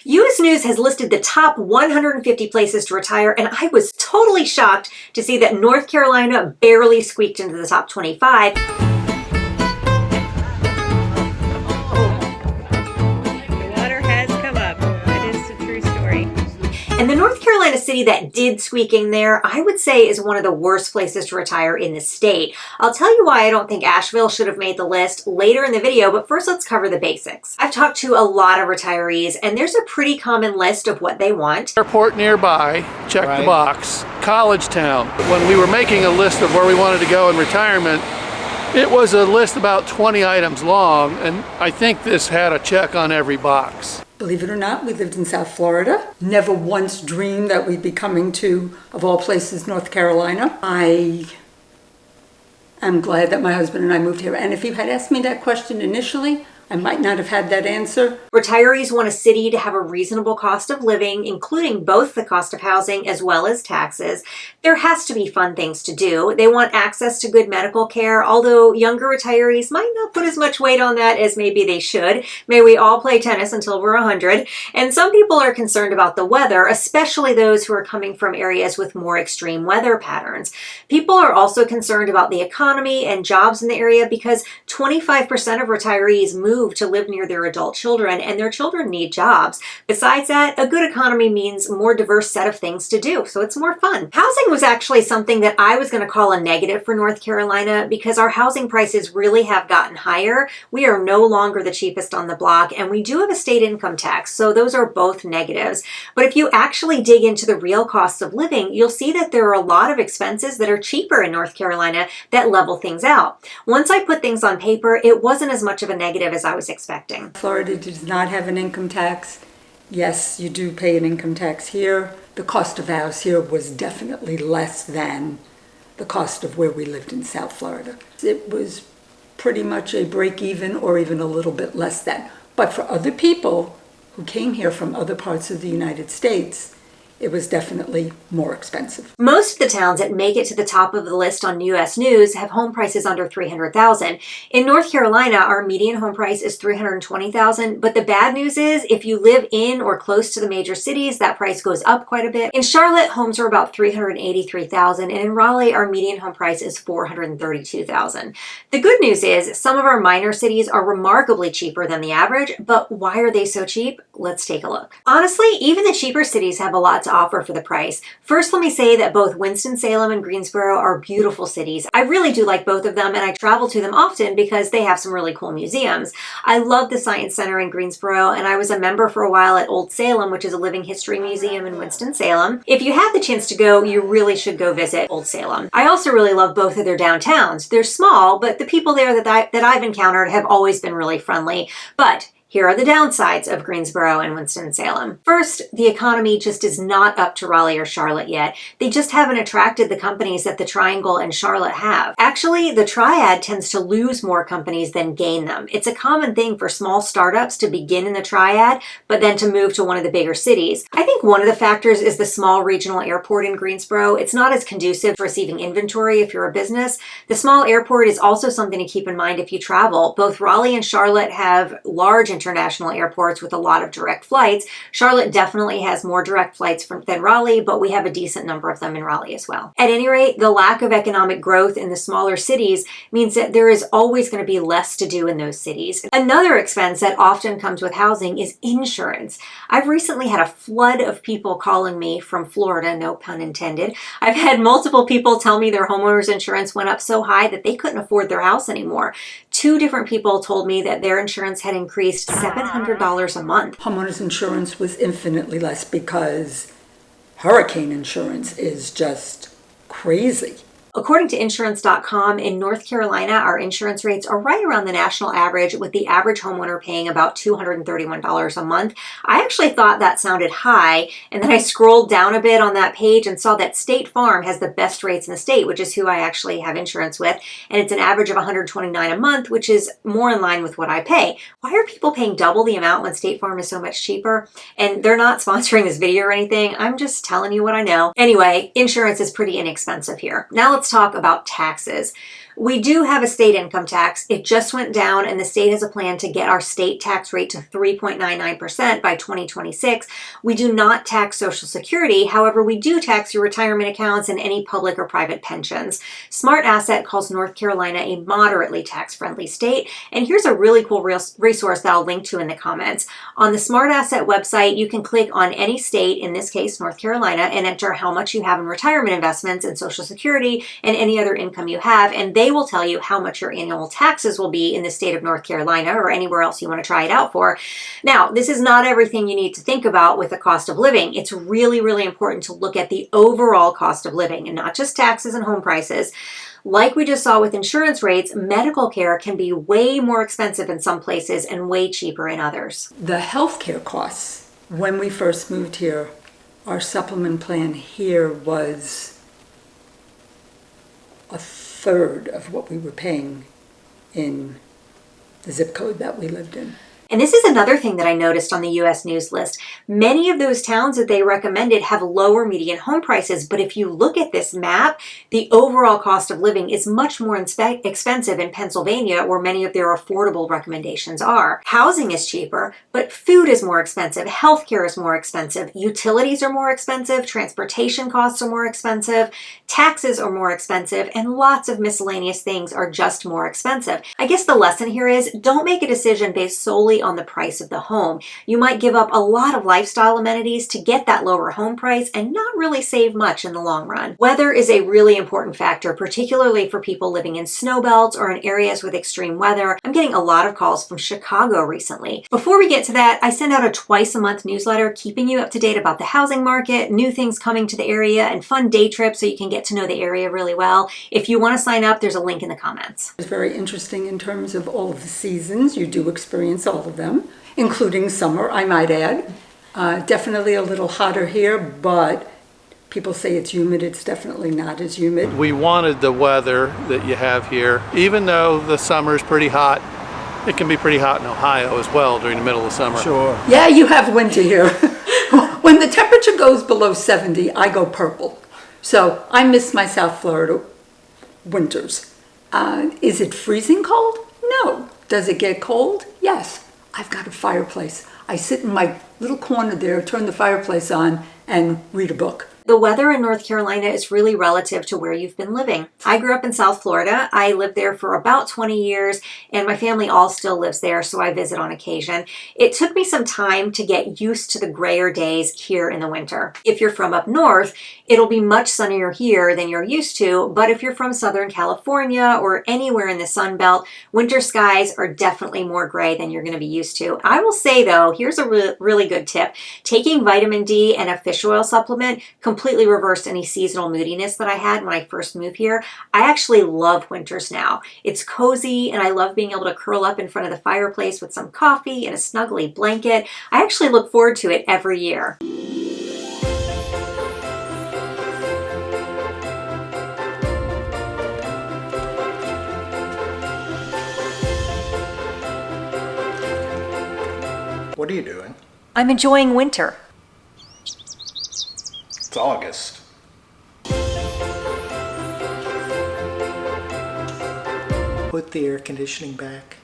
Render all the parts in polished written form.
U.S. News has listed the top 150 places to retire, and I was totally shocked to see that North Carolina barely squeaked into the top 25. And the North Carolina city that did squeak in there, I would say is one of the worst places to retire in the state. I'll tell you why I don't think Asheville should have made the list later in the video, but first let's cover the basics. I've talked to a lot of retirees, and there's a pretty common list of what they want. Airport nearby, check the box. College town. When we were making a list of where we wanted to go in retirement, it was a list about 20 items long, and I think this had a check on every box. Believe it or not, we lived in South Florida. Never once dreamed that we'd be coming to, of all places, North Carolina. I am glad that my husband and I moved here. And if you had asked me that question initially, I might not have had that answer. Retirees want a city to have a reasonable cost of living, including both the cost of housing as well as taxes. There has to be fun things to do. They want access to good medical care, although younger retirees might not put as much weight on that as maybe they should. May we all play tennis until we're 100. And some people are concerned about the weather, especially those who are coming from areas with more extreme weather patterns. People are also concerned about the economy and jobs in the area because 25% of retirees move to live near their adult children, and their children need jobs. Besides that, a good economy means more diverse set of things to do, so it's more fun. Housing was actually something that I was going to call a negative for North Carolina because our housing prices really have gotten higher. We are no longer the cheapest on the block, and we do have a state income tax, so those are both negatives. But if you actually dig into the real costs of living, you'll see that there are a lot of expenses that are cheaper in North Carolina that level things out. Once I put things on paper, it wasn't as much of a negative as I was expecting. Florida does not have an income tax. Yes, you do pay an income tax here. The cost of a house here was definitely less than the cost of where we lived in South Florida. It was pretty much a break even or even a little bit less than. But for other people who came here from other parts of the United States, it was definitely more expensive. Most of the towns that make it to the top of the list on U.S. News have home prices under $300,000. In North Carolina, our median home price is $320,000, but the bad news is if you live in or close to the major cities, that price goes up quite a bit. In Charlotte, homes are about $383,000, and in Raleigh, our median home price is $432,000. The good news is some of our minor cities are remarkably cheaper than the average, but why are they so cheap? Let's take a look. Honestly, even the cheaper cities have a lot to offer for the price. First, let me say that both Winston-Salem and Greensboro are beautiful cities. I really do like both of them, and I travel to them often because they have some really cool museums. I love the Science Center in Greensboro, and I was a member for a while at Old Salem, which is a living history museum in Winston-Salem. If you have the chance to go, you really should go visit Old Salem. I also really love both of their downtowns. They're small, but the people there that I've encountered have always been really friendly. But here are the downsides of Greensboro and Winston-Salem. First, the economy just is not up to Raleigh or Charlotte yet. They just haven't attracted the companies that the Triangle and Charlotte have. Actually, the Triad tends to lose more companies than gain them. It's a common thing for small startups to begin in the Triad, but then to move to one of the bigger cities. I think one of the factors is the small regional airport in Greensboro. It's not as conducive to receiving inventory if you're a business. The small airport is also something to keep in mind if you travel. Both Raleigh and Charlotte have large international airports with a lot of direct flights. Charlotte definitely has more direct flights than Raleigh, but we have a decent number of them in Raleigh as well. At any rate, the lack of economic growth in the smaller cities means that there is always going to be less to do in those cities. Another expense that often comes with housing is insurance. I've recently had a flood of people calling me from Florida, no pun intended. I've had multiple people tell me their homeowners insurance went up so high that they couldn't afford their house anymore. 2 different people told me that their insurance had increased $700 a month. Homeowners insurance was infinitely less because hurricane insurance is just crazy. According to insurance.com, in North Carolina, our insurance rates are right around the national average, with the average homeowner paying about $231 a month. I actually thought that sounded high, and then I scrolled down a bit on that page and saw that State Farm has the best rates in the state, which is who I actually have insurance with, and it's an average of $129 a month, which is more in line with what I pay. Why are people paying double the amount when State Farm is so much cheaper? And they're not sponsoring this video or anything. I'm just telling you what I know. Anyway, insurance is pretty inexpensive here. Now let's talk about taxes. We do have a state income tax. It just went down, and the state has a plan to get our state tax rate to 3.99% by 2026. We do not tax Social Security. However, we do tax your retirement accounts and any public or private pensions. Smart Asset calls North Carolina a moderately tax-friendly state. And here's a really cool resource that I'll link to in the comments. On the Smart Asset website, you can click on any state, in this case, North Carolina, and enter how much you have in retirement investments and Social Security and any other income you have. And they will tell you how much your annual taxes will be in the state of North Carolina or anywhere else you want to try it out for. Now, this is not everything you need to think about with the cost of living. It's really, really important to look at the overall cost of living and not just taxes and home prices. Like we just saw with insurance rates, medical care can be way more expensive in some places and way cheaper in others. The healthcare costs, when we first moved here, our supplement plan here was a third of what we were paying in the zip code that we lived in. And this is another thing that I noticed on the U.S. News list. Many of those towns that they recommended have lower median home prices, but if you look at this map, the overall cost of living is much more expensive in Pennsylvania, where many of their affordable recommendations are. Housing is cheaper, but food is more expensive, healthcare is more expensive, utilities are more expensive, transportation costs are more expensive, taxes are more expensive, and lots of miscellaneous things are just more expensive. I guess the lesson here is don't make a decision based solely on the price of the home. You might give up a lot of lifestyle amenities to get that lower home price and not really save much in the long run. Weather is a really important factor, particularly for people living in snow belts or in areas with extreme weather. I'm getting a lot of calls from Chicago recently. Before we get to that, I send out a twice-a-month newsletter keeping you up to date about the housing market, new things coming to the area, and fun day trips so you can get to know the area really well. If you want to sign up, there's a link in the comments. It's very interesting in terms of all of the seasons. You do experience all of them, including summer, I might add. Definitely a little hotter here, but people say it's humid. It's definitely not as humid. We wanted the weather that you have here. Even though the summer's pretty hot, it can be pretty hot in Ohio as well during the middle of summer. Sure. Yeah, you have winter here. When the temperature goes below 70, I go purple. So I miss my South Florida winters. Is it freezing cold? No. Does it get cold? Yes. I've got a fireplace. I sit in my little corner there, turn the fireplace on, and read a book. The weather in North Carolina is really relative to where you've been living. I grew up in South Florida. I lived there for about 20 years, and my family all still lives there, so I visit on occasion. It took me some time to get used to the grayer days here in the winter. If you're from up north, it'll be much sunnier here than you're used to, but if you're from Southern California or anywhere in the Sun Belt, winter skies are definitely more gray than you're going to be used to. I will say, though, here's a really good tip. Taking vitamin D and a fish oil supplement completely reversed any seasonal moodiness that I had when I first moved here. I actually love winters now. It's cozy, and I love being able to curl up in front of the fireplace with some coffee and a snuggly blanket. I actually look forward to it every year. What are you doing? I'm enjoying winter. It's August. Put the air conditioning back.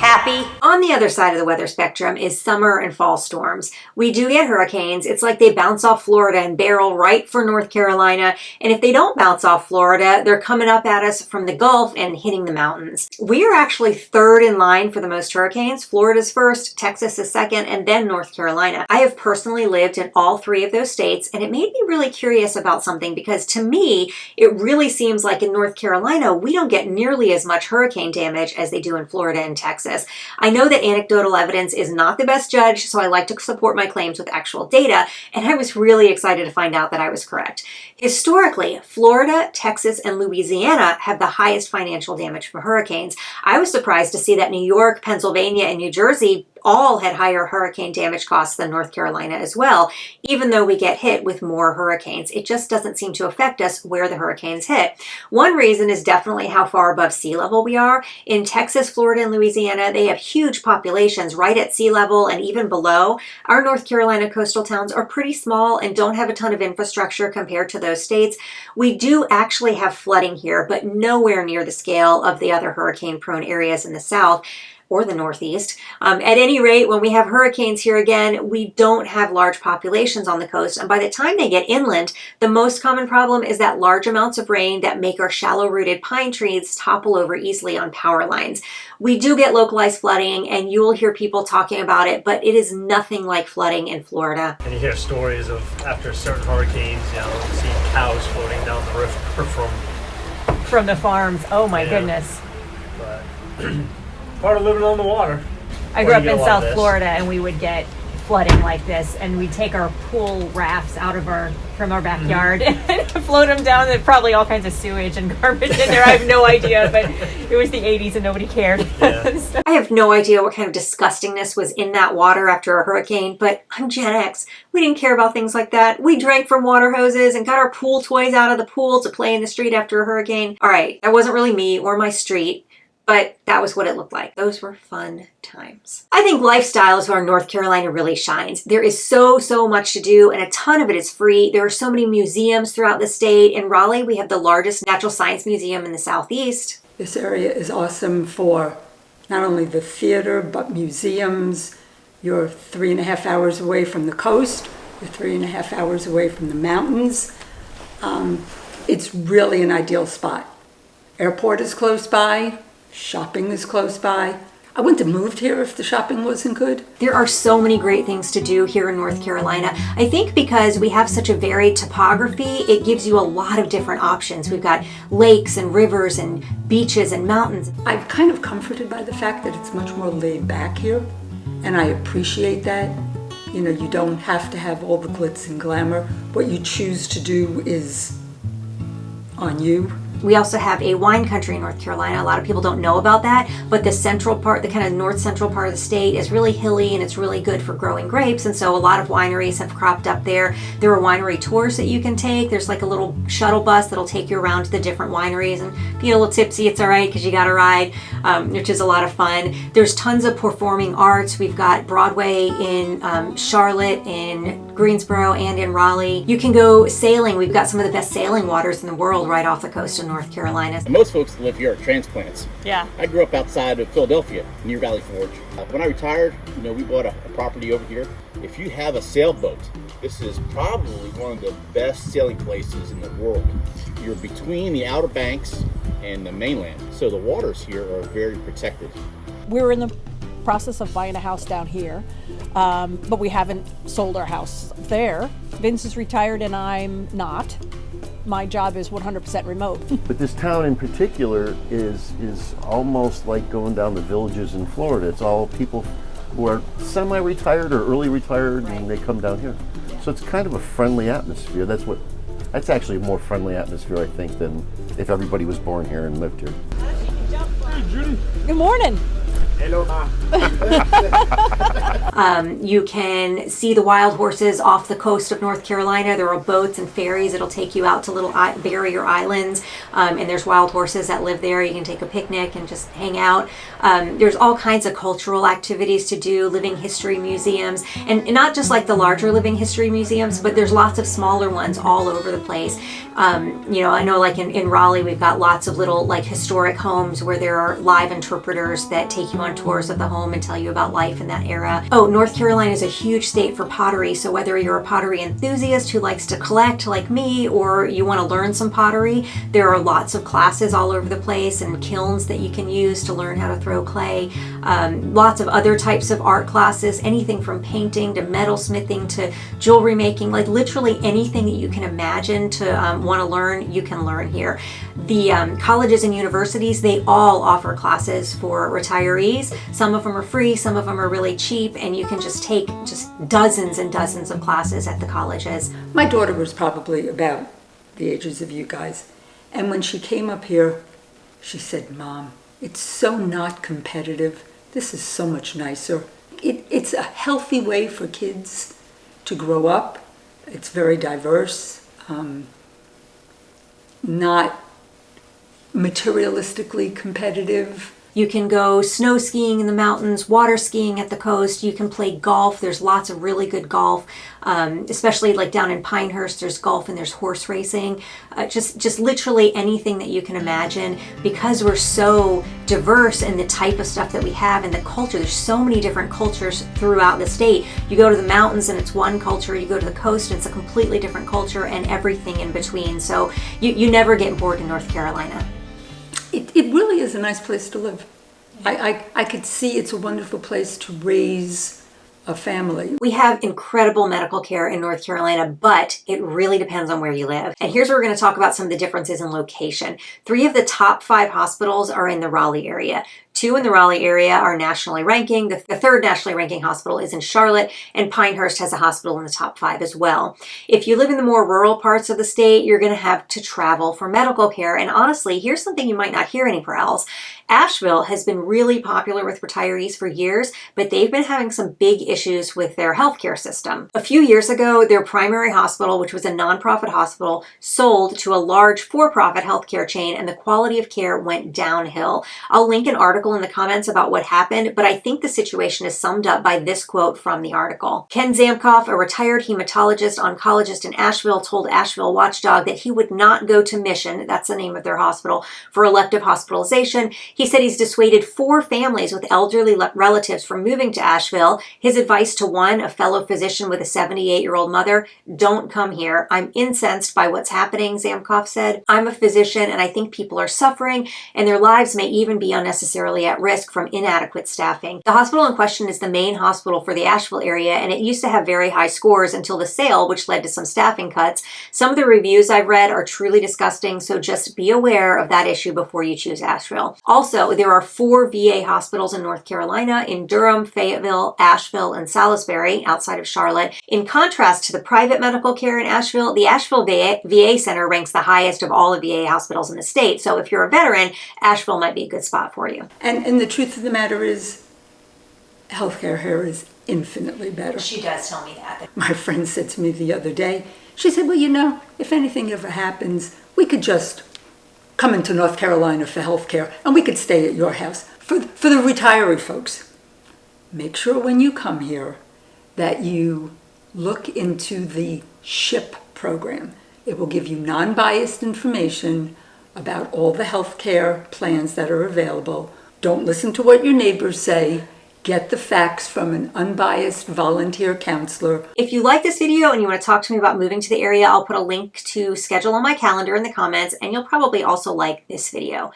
Happy. On the other side of the weather spectrum is summer and fall storms. We do get hurricanes. It's like they bounce off Florida and barrel right for North Carolina. And if they don't bounce off Florida, they're coming up at us from the Gulf and hitting the mountains. We are actually third in line for the most hurricanes. Florida's first, Texas is second, and then North Carolina. I have personally lived in all three of those states, and it made me really curious about something because to me, it really seems like in North Carolina, we don't get nearly as much hurricane damage as they do in Florida and Texas. I know that anecdotal evidence is not the best judge, so I like to support my claims with actual data, and I was really excited to find out that I was correct. Historically, Florida, Texas, and Louisiana have the highest financial damage from hurricanes. I was surprised to see that New York, Pennsylvania, and New Jersey all had higher hurricane damage costs than North Carolina as well, even though we get hit with more hurricanes. It just doesn't seem to affect us where the hurricanes hit. One reason is definitely how far above sea level we are. In Texas, Florida, and Louisiana, they have huge populations right at sea level and even below. Our North Carolina coastal towns are pretty small and don't have a ton of infrastructure compared to those states. We do actually have flooding here, but nowhere near the scale of the other hurricane-prone areas in the South or the Northeast. At any rate, when we have hurricanes here again, we don't have large populations on the coast. And by the time they get inland, the most common problem is that large amounts of rain that make our shallow-rooted pine trees topple over easily on power lines. We do get localized flooding, and you will hear people talking about it, but it is nothing like flooding in Florida. And you hear stories of after certain hurricanes, seeing cows floating down the river from the farms. Oh my Yeah. goodness. But part of living on the water. I grew up in South Florida, and we would get flooding like this, and we'd take our pool rafts out of from our backyard and float them down. There's probably all kinds of sewage and garbage in there. I have no idea, but it was the 80s and nobody cared. Yeah. So- I have no idea what kind of disgustingness was in that water after a hurricane, but I'm Gen X. We didn't care about things like that. We drank from water hoses and got our pool toys out of the pool to play in the street after a hurricane. All right, that wasn't really me or my street, but that was what it looked like. Those were fun times. I think lifestyle is where North Carolina really shines. There is so much to do, and a ton of it is free. There are so many museums throughout the state. In Raleigh, we have the largest natural science museum in the Southeast. This area is awesome for not only the theater, but museums. You're 3.5 hours away from the coast. You're 3.5 hours away from the mountains. It's really an ideal spot. Airport is close by. Shopping is close by. I wouldn't have moved here if the shopping wasn't good. There are so many great things to do here in North Carolina. I think because we have such a varied topography, it gives you a lot of different options. We've got lakes and rivers and beaches and mountains. I'm kind of comforted by the fact that it's much more laid back here, and I appreciate that. You don't have to have all the glitz and glamour. What you choose to do is on you. We also have a wine country in North Carolina. A lot of people don't know about that, but the central part, the kind of north central part of the state is really hilly and it's really good for growing grapes. And so a lot of wineries have cropped up there. There are winery tours that you can take. There's like a little shuttle bus that'll take you around to the different wineries, and if you get a little tipsy, it's all right because you got a ride, which is a lot of fun. There's tons of performing arts. We've got Broadway in Charlotte, in Greensboro, and in Raleigh. You can go sailing. We've got some of the best sailing waters in the world right off the coast of North Carolina. Most folks that live here are transplants. Yeah. I grew up outside of Philadelphia, near Valley Forge. When I retired, we bought a property over here. If you have a sailboat, this is probably one of the best sailing places in the world. You're between the Outer Banks and the mainland, so the waters here are very protected. We're in the process of buying a house down here, but we haven't sold our house there. Vince is retired and I'm not. My job is 100% remote. But this town in particular is almost like going down the villages in Florida. It's all people who are semi-retired or early retired, and they come down here. So it's kind of a friendly atmosphere. That's actually a more friendly atmosphere, I think, than if everybody was born here and lived here. Hey, Judy. Good morning. Hello, Ma. You can see the wild horses off the coast of North Carolina. There are boats and ferries that'll take you out to little barrier islands, and there's wild horses that live there. You can take a picnic and just hang out. There's all kinds of cultural activities to do, living history museums, and not just like the larger living history museums, but there's lots of smaller ones all over the place. I know like in Raleigh, we've got lots of little like historic homes where there are live interpreters that take you on tours of the home and tell you about life in that era. Oh, North Carolina is a huge state for pottery, so whether you're a pottery enthusiast who likes to collect like me, or you want to learn some pottery, there are lots of classes all over the place and kilns that you can use to learn how to throw clay. Lots of other types of art classes, anything from painting to metalsmithing to jewelry making, like literally anything that you can imagine to want to learn, you can learn here. The colleges and universities, they all offer classes for retirees. Some of them are free, some of them are really cheap, and you can just take just dozens and dozens of classes at the colleges. My daughter was probably about the ages of you guys, and when she came up here, she said, "Mom, it's so not competitive. This is so much nicer." It's a healthy way for kids to grow up. It's very diverse, not materialistically competitive. You can go snow skiing in the mountains, water skiing at the coast. You can play golf. There's lots of really good golf, especially like down in Pinehurst. There's golf and there's horse racing. Just literally anything that you can imagine. Because we're so diverse in the type of stuff that we have and the culture. There's so many different cultures throughout the state. You go to the mountains and it's one culture. You go to the coast and it's a completely different culture, and everything in between. So you never get bored in North Carolina. It really is a nice place to live. I could see it's a wonderful place to raise a family. We have incredible medical care in North Carolina, but it really depends on where you live. And here's where we're going to talk about some of the differences in location. 3 of the top 5 hospitals are in the Raleigh area. 2 in the Raleigh area are nationally ranking. The 3rd nationally ranking hospital is in Charlotte, and Pinehurst has a hospital in the top 5 as well. If you live in the more rural parts of the state, you're going to have to travel for medical care. And honestly, here's something you might not hear anywhere else. Asheville has been really popular with retirees for years, but they've been having some big issues with their healthcare system. A few years ago, their primary hospital, which was a nonprofit hospital, sold to a large for-profit healthcare chain, and the quality of care went downhill. I'll link an article in the comments about what happened, but I think the situation is summed up by this quote from the article. Ken Zamkoff, a retired hematologist oncologist in Asheville, told Asheville Watchdog that he would not go to Mission, that's the name of their hospital, for elective hospitalization. He said he's dissuaded 4 families with elderly relatives from moving to Asheville. His advice to one, a fellow physician with a 78-year-old mother: don't come here. I'm incensed by what's happening, Zamkoff said. I'm a physician and I think people are suffering and their lives may even be unnecessarily at risk from inadequate staffing. The hospital in question is the main hospital for the Asheville area, and it used to have very high scores until the sale, which led to some staffing cuts. Some of the reviews I've read are truly disgusting, so just be aware of that issue before you choose Asheville. Also, there are 4 VA hospitals in North Carolina, in Durham, Fayetteville, Asheville, and Salisbury, outside of Charlotte. In contrast to the private medical care in Asheville, the Asheville VA Center ranks the highest of all the VA hospitals in the state. So if you're a veteran, Asheville might be a good spot for you. And the truth of the matter is, healthcare here is infinitely better. She does tell me that. My friend said to me the other day, she said, well, you know, if anything ever happens, we could just come into North Carolina for healthcare and we could stay at your house. For the retiree folks, make sure when you come here that you look into the SHIP program. It will give you non-biased information about all the healthcare plans that are available. Don't listen to what your neighbors say. Get the facts from an unbiased volunteer counselor. If you like this video and you want to talk to me about moving to the area, I'll put a link to schedule on my calendar in the comments, and you'll probably also like this video.